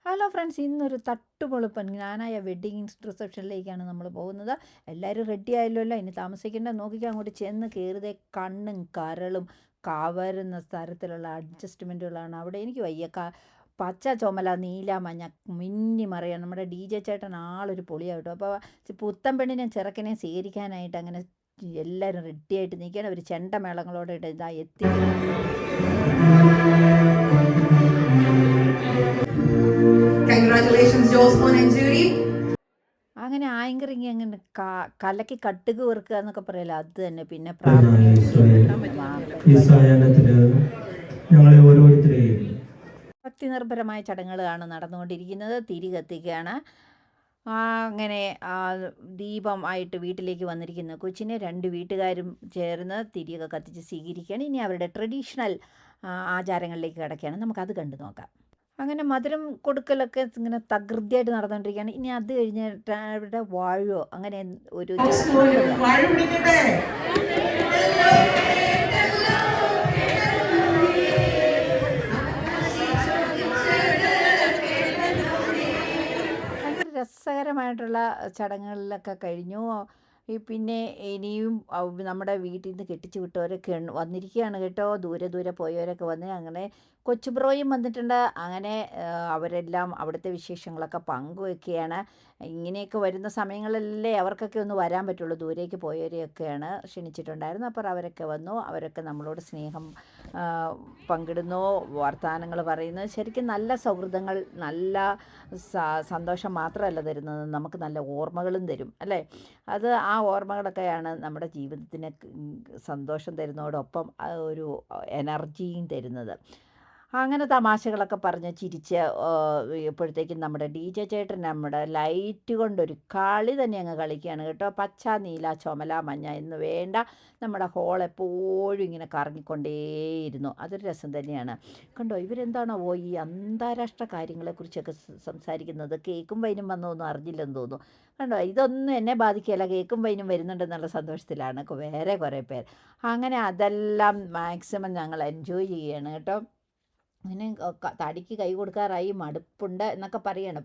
Hello friends, ഇന്നൊരു തട്ടുപൊളിപ്പൻ ജ്ഞാനായ wedding റിസപ്ഷനിലേക്കാണ് നമ്മൾ പോകുന്നത്. എല്ലാവരും റെഡി ആയല്ലോ. ഇനി താമസിക്കേണ്ട, നോക്കിക്കാൻ അങ്ങോട്ട് ചെന്ന് കയറിയതേ കണ്ണും കരളും കവരുന്ന തരത്തിലുള്ള അഡ്ജസ്റ്റ്മെൻറ്റുകളാണ് അവിടെ. എനിക്ക് വയ്യ, പച്ച ചുമല നീല മഞ്ഞ മിന്നി മറിയാം. നമ്മുടെ ഡി ജെ ചേട്ടൻ ആളൊരു പൊളിയാട്ടോ. അപ്പോൾ പുത്തൻ പെണ്ണിനെയും ചെറുക്കനെയും സ്വീകരിക്കാനായിട്ട് അങ്ങനെ എല്ലാവരും റെഡിയായിട്ട് നിൽക്കുകയാണ്. അവർ ചെണ്ടമേളങ്ങളോടെ ഇതാ എത്തിക്കുന്നു. Congratulations, Josmon and Judy. അങ്ങനെ ആങ്കറിങ് അങ്ങനെ കലക്കി കട്ടുക വെറുക്കുക എന്നൊക്കെ പറയല്ലോ, അത് തന്നെ. പിന്നെ ഭക്തി നിർഭരമായ ചടങ്ങുകളാണ് നടന്നുകൊണ്ടിരിക്കുന്നത്. തിരി കത്തിക്കുകയാണ്. അങ്ങനെ ദീപം ആയിട്ട് വീട്ടിലേക്ക് വന്നിരിക്കുന്ന കൊച്ചിനെ രണ്ട് വീട്ടുകാരും ചേർന്ന് തിരിയൊക്കെ കത്തിച്ച് സ്വീകരിക്കുകയാണ്. ഇനി അവരുടെ ട്രഡീഷണൽ ആചാരങ്ങളിലേക്ക് കിടക്കുകയാണ്. നമുക്കത് കണ്ടു നോക്കാം. അങ്ങനെ മധുരം കൊടുക്കലൊക്കെ ഇങ്ങനെ തകൃതിയായിട്ട് നടന്നുകൊണ്ടിരിക്കുകയാണ്. ഇനി അത് കഴിഞ്ഞിട്ട് അവരുടെ വാഴയോ അങ്ങനെ ഒരു രസകരമായിട്ടുള്ള ചടങ്ങുകളിലൊക്കെ കഴിഞ്ഞു. പിന്നെ ഇനിയും നമ്മുടെ വീട്ടിൽ നിന്ന് കെട്ടിച്ചു വിട്ടവരൊക്കെ വന്നിരിക്കുകയാണ് കേട്ടോ. ദൂരെ ദൂരെ പോയവരൊക്കെ വന്ന് അങ്ങനെ കൊച്ചുബ്രോയും വന്നിട്ടുണ്ട്. അങ്ങനെ അവരെല്ലാം അവിടുത്തെ വിശേഷങ്ങളൊക്കെ പങ്കുവെക്കുകയാണ്. ഇങ്ങനെയൊക്കെ വരുന്ന സമയങ്ങളിലല്ലേ അവർക്കൊക്കെ ഒന്ന് വരാൻ പറ്റുള്ളൂ. ദൂരേക്ക് പോയവരെയൊക്കെയാണ് ക്ഷണിച്ചിട്ടുണ്ടായിരുന്നത്. അപ്പോൾ അവരൊക്കെ വന്നു. അവരൊക്കെ നമ്മളോട് സ്നേഹം പങ്കിടുന്നു, വർത്തമാനങ്ങൾ പറയുന്നു. ശരിക്കും നല്ല സൗഹൃദങ്ങൾ, നല്ല സന്തോഷം മാത്രമല്ല തരുന്നത്, നമുക്ക് നല്ല ഓർമ്മകളും തരും അല്ലേ. അത് ആ ഓർമ്മകളൊക്കെയാണ് നമ്മുടെ ജീവിതത്തിന് സന്തോഷം തരുന്നതോടൊപ്പം ഒരു എനർജിയും തരുന്നത്. അങ്ങനെ തമാശകളൊക്കെ പറഞ്ഞ് ചിരിച്ച് ഇപ്പോഴത്തേക്കും നമ്മുടെ ഡി ജെ ചേട്ടൻ നമ്മുടെ ലൈറ്റ് കൊണ്ടൊരു കളി തന്നെ അങ്ങ് കളിക്കുകയാണ് കേട്ടോ. പച്ച നീല ചുമല മഞ്ഞ എന്ന് വേണ്ട, നമ്മുടെ ഹോൾ എപ്പോഴും ഇങ്ങനെ കറങ്ങിക്കൊണ്ടേയിരുന്നു. അതൊരു രസം തന്നെയാണ്. കണ്ടോ, ഇവരെന്താണോ ഈ അന്താരാഷ്ട്ര കാര്യങ്ങളെക്കുറിച്ചൊക്കെ സംസാരിക്കുന്നത്. കേക്കും വൈനും വന്നൊന്നും അറിഞ്ഞില്ലെന്ന് തോന്നുന്നു. കണ്ടോ, ഇതൊന്നും എന്നെ ബാധിക്കുകയില്ല, കേക്കും വൈനും വരുന്നുണ്ടെന്നുള്ള സന്തോഷത്തിലാണ് വേറെ കുറേ പേർ. അങ്ങനെ അതെല്ലാം മാക്സിമം ഞങ്ങൾ എൻജോയ് ചെയ്യുകയാണ് കേട്ടോ. അങ്ങനെ തടിക്ക് കൈ കൊടുക്കാറായി, മടുപ്പുണ്ട് എന്നൊക്കെ പറയണം.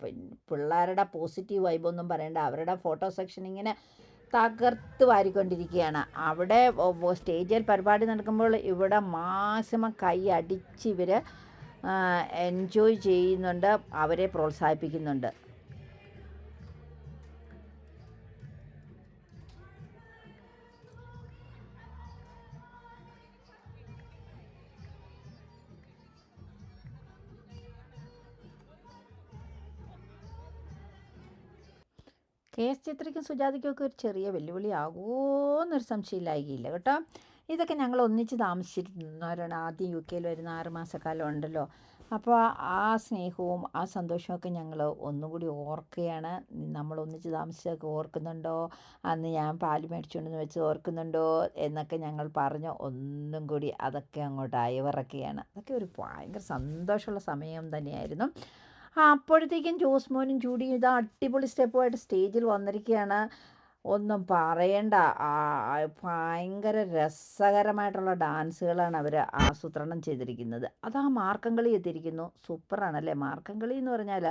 പിള്ളേരുടെ പോസിറ്റീവ് വൈബൊന്നും പറയണ്ട. അവരുടെ ഫോട്ടോ സെക്ഷൻ ഇങ്ങനെ തകർത്ത് വാരിക്കൊണ്ടിരിക്കുകയാണ്. അവിടെ സ്റ്റേജിൽ പരിപാടി നടക്കുമ്പോൾ ഇവിടെ മാക്സിമം കൈ അടിച്ച് ഇവർ എൻജോയ് ചെയ്യുന്നുണ്ട്, അവരെ പ്രോത്സാഹിപ്പിക്കുന്നുണ്ട്. കെ എസ് ചിത്രയ്ക്കും സുജാതയ്ക്കുമൊക്കെ ഒരു ചെറിയ വെല്ലുവിളി ആകുമോയെന്നൊരു സംശയമില്ലായില്ല കേട്ടോ. ഇതൊക്കെ ഞങ്ങൾ ഒന്നിച്ച് താമസിച്ചിരുന്നവരാണ്. ആദ്യം യു കെയിൽ വരുന്ന 6 മാസക്കാലം ഉണ്ടല്ലോ. അപ്പോൾ ആ സ്നേഹവും ആ സന്തോഷമൊക്കെ ഞങ്ങൾ ഒന്നുകൂടി ഓർക്കുകയാണ്. നമ്മൾ ഒന്നിച്ച് താമസിച്ചതൊക്കെ ഓർക്കുന്നുണ്ടോ, അന്ന് ഞാൻ പാല് മേടിച്ചുകൊണ്ടെന്ന് വെച്ച് ഓർക്കുന്നുണ്ടോ എന്നൊക്കെ ഞങ്ങൾ പറഞ്ഞ് ഒന്നും കൂടി അതൊക്കെ അങ്ങോട്ട് അയവിറക്കുകയാണ്. അതൊക്കെ ഒരു ഭയങ്കര സന്തോഷമുള്ള സമയം തന്നെയായിരുന്നു. അപ്പോഴത്തേക്കും ജോസ്മോനും ജൂഡിയും ഇതാ അടിപൊളി സ്റ്റെപ്പുമായിട്ട് സ്റ്റേജിൽ വന്നിരിക്കുകയാണ്. ഒന്നും പറയണ്ട, ഭയങ്കര രസകരമായിട്ടുള്ള ഡാൻസുകളാണ് അവർ ആസൂത്രണം ചെയ്തിരിക്കുന്നത്. അത് ആ മാർക്കംകളി എത്തിയിരിക്കുന്നു. സൂപ്പറാണല്ലേ. മാർക്കംകളി എന്ന് പറഞ്ഞാൽ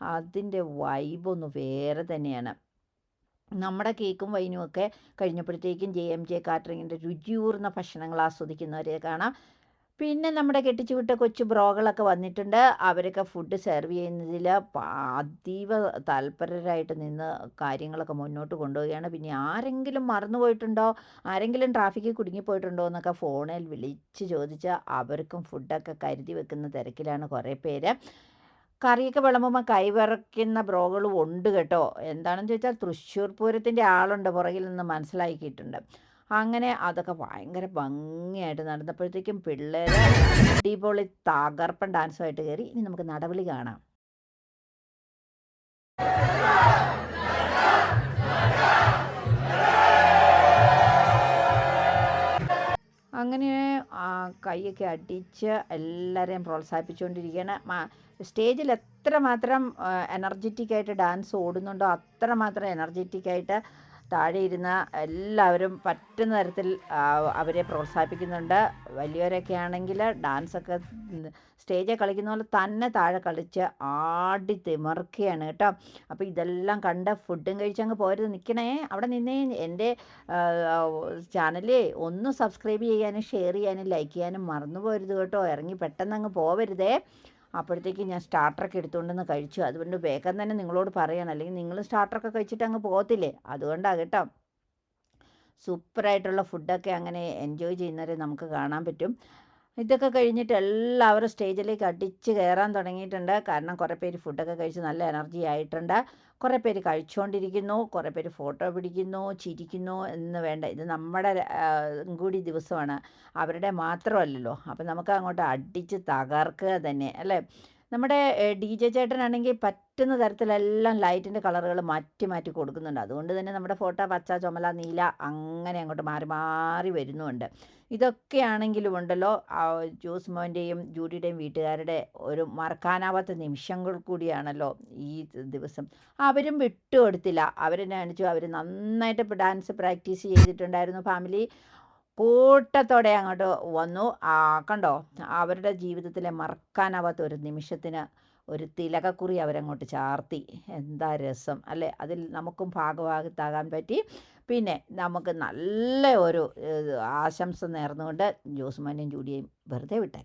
അതിൻ്റെ വൈബൊന്ന് വേറെ തന്നെയാണ്. നമ്മുടെ കേക്കും വൈനും ഒക്കെ കഴിഞ്ഞപ്പോഴത്തേക്കും JMJ കാറ്ററിങ്ങിൻ്റെ രുചിയൂർന്ന ഭക്ഷണങ്ങൾ ആസ്വദിക്കുന്നവരെ കാണാം. പിന്നെ നമ്മുടെ കെട്ടിച്ചു വിട്ട കൊച്ചു ബ്രോകളൊക്കെ വന്നിട്ടുണ്ട്. അവരൊക്കെ ഫുഡ് സെർവ് ചെയ്യുന്നതിൽ അതീവ തൽപരരായിട്ട് നിന്ന് കാര്യങ്ങളൊക്കെ മുന്നോട്ട് കൊണ്ടുപോവുകയാണ്. പിന്നെ ആരെങ്കിലും മറന്നു പോയിട്ടുണ്ടോ, ആരെങ്കിലും ട്രാഫിക്കിൽ കുടുങ്ങിപ്പോയിട്ടുണ്ടോ എന്നൊക്കെ ഫോണിൽ വിളിച്ച് ചോദിച്ച് അവർക്കും ഫുഡൊക്കെ കരുതി വെക്കുന്ന തിരക്കിലാണ് കുറേ പേര്. കറിയൊക്കെ വിളമ്പുമ്പോൾ കൈവിറയ്ക്കുന്ന ബ്രോകളും ഉണ്ട് കേട്ടോ. എന്താണെന്ന് ചോദിച്ചാൽ തൃശ്ശൂർ പൂരത്തിൻ്റെ ആളുണ്ട് പുറകിൽ നിന്ന് മനസ്സിലാക്കിയിട്ടുണ്ട്. അങ്ങനെ അതൊക്കെ ഭയങ്കര ഭംഗിയായിട്ട് നടന്നപ്പോഴത്തേക്കും പിള്ളേർ അടിപൊളി തകർപ്പൻ ഡാൻസുമായിട്ട് കയറി. ഇനി നമുക്ക് നടവിളി കാണാം. അങ്ങനെ കൈയൊക്കെ അടിച്ച് എല്ലാവരെയും പ്രോത്സാഹിപ്പിച്ചുകൊണ്ടിരിക്കുകയാണ്. സ്റ്റേജിൽ എത്രമാത്രം എനർജറ്റിക്കായിട്ട് ഡാൻസ് ഓടുന്നുണ്ടോ അത്രമാത്രം എനർജറ്റിക്കായിട്ട് താഴെ ഇരുന്ന എല്ലാവരും പറ്റുന്ന തരത്തിൽ അവരെ പ്രോത്സാഹിപ്പിക്കുന്നുണ്ട്. വലിയവരൊക്കെ ആണെങ്കിൽ ഡാൻസൊക്കെ സ്റ്റേജിൽ കളിക്കുന്ന പോലെ തന്നെ താഴെ കളിച്ച് ആടി തിമിർക്കുകയാണ് കേട്ടോ. അപ്പോൾ ഇതെല്ലാം കണ്ട് ഫുഡും കഴിച്ചങ്ങ് പോരുത്, നിൽക്കണേ, അവിടെ നിന്നേ. എൻ്റെ ചാനലേ ഒന്ന് സബ്സ്ക്രൈബ് ചെയ്യാനും ഷെയർ ചെയ്യാനും ലൈക്ക് ചെയ്യാനും മറന്നു പോരുത് കേട്ടോ. ഇറങ്ങി പെട്ടെന്ന് അങ്ങ് പോവരുതേ. അപ്പോഴത്തേക്ക് ഞാൻ സ്റ്റാർട്ടറൊക്കെ എടുത്തുകൊണ്ടൊന്ന് കഴിച്ചു. അതുകൊണ്ട് വേഗം തന്നെ നിങ്ങളോട് പറയണം, അല്ലെങ്കിൽ നിങ്ങൾ സ്റ്റാർട്ടറൊക്കെ കഴിച്ചിട്ട് അങ്ങ് പോകത്തില്ലേ, അതുകൊണ്ടാണ് കേട്ടോ. സൂപ്പറായിട്ടുള്ള ഫുഡൊക്കെ അങ്ങനെ എൻജോയ് ചെയ്യുന്നവരെ നമുക്ക് കാണാൻ പറ്റും. ഇതൊക്കെ കഴിഞ്ഞിട്ട് എല്ലാവരും സ്റ്റേജിലേക്ക് അടിച്ച് കയറാൻ തുടങ്ങിയിട്ടുണ്ട്. കാരണം കുറേ പേര് ഫുഡൊക്കെ കഴിച്ച് നല്ല എനർജി ആയിട്ടുണ്ട്. കുറേ പേര് കഴിച്ചുകൊണ്ടിരിക്കുന്നു, കുറേ പേര് ഫോട്ടോ പിടിക്കുന്നു, ചിരിക്കുന്നു എന്ന് വേണ്ട. ഇത് നമ്മുടെ കൂടി ദിവസമാണ്, അവരുടെ മാത്രമല്ലല്ലോ. അപ്പം നമുക്ക് അങ്ങോട്ട് അടിച്ച് തകർക്കുക തന്നെ അല്ലേ. നമ്മുടെ DJ ചേട്ടനാണെങ്കിൽ പറ്റുന്ന തരത്തിലെല്ലാം ലൈറ്റിൻ്റെ കളറുകൾ മാറ്റി മാറ്റി കൊടുക്കുന്നുണ്ട്. അതുകൊണ്ട് തന്നെ നമ്മുടെ ഫോട്ടോ പച്ച, ചുമല, നീല അങ്ങനെ അങ്ങോട്ട് മാറി മാറി വരുന്നുമുണ്ട്. ഇതൊക്കെയാണെങ്കിലും ഉണ്ടല്ലോ, ജോസ് മോൻ്റെയും ജൂഡിയുടെയും വീട്ടുകാരുടെ ഒരു മറക്കാനാവാത്ത നിമിഷങ്ങൾ കൂടിയാണല്ലോ ഈ ദിവസം. അവരും വിട്ടുകൊടുത്തില്ല. അവരെന്നെ കാണിച്ചു, അവർ നന്നായിട്ട് ഡാൻസ് പ്രാക്ടീസ് ചെയ്തിട്ടുണ്ടായിരുന്നു. ഫാമിലി കൂട്ടത്തോടെ അങ്ങോട്ട് വന്നു. കണ്ടോ, അവരുടെ ജീവിതത്തിലെ മറക്കാനാവാത്ത ഒരു നിമിഷത്തിന് ഒരു തിലകക്കുറി അവരങ്ങോട്ട് ചാർത്തി. എന്താ രസം അല്ലേ. അതിൽ നമുക്കും ഭാഗഭാഗത്താകാൻ പറ്റി. പിന്നെ നമുക്ക് നല്ല ഒരു ആശംസ നേർന്നുകൊണ്ട് ജോസുമോനെയും ജൂഡിയെയും വെറുതെ വിട്ടേ.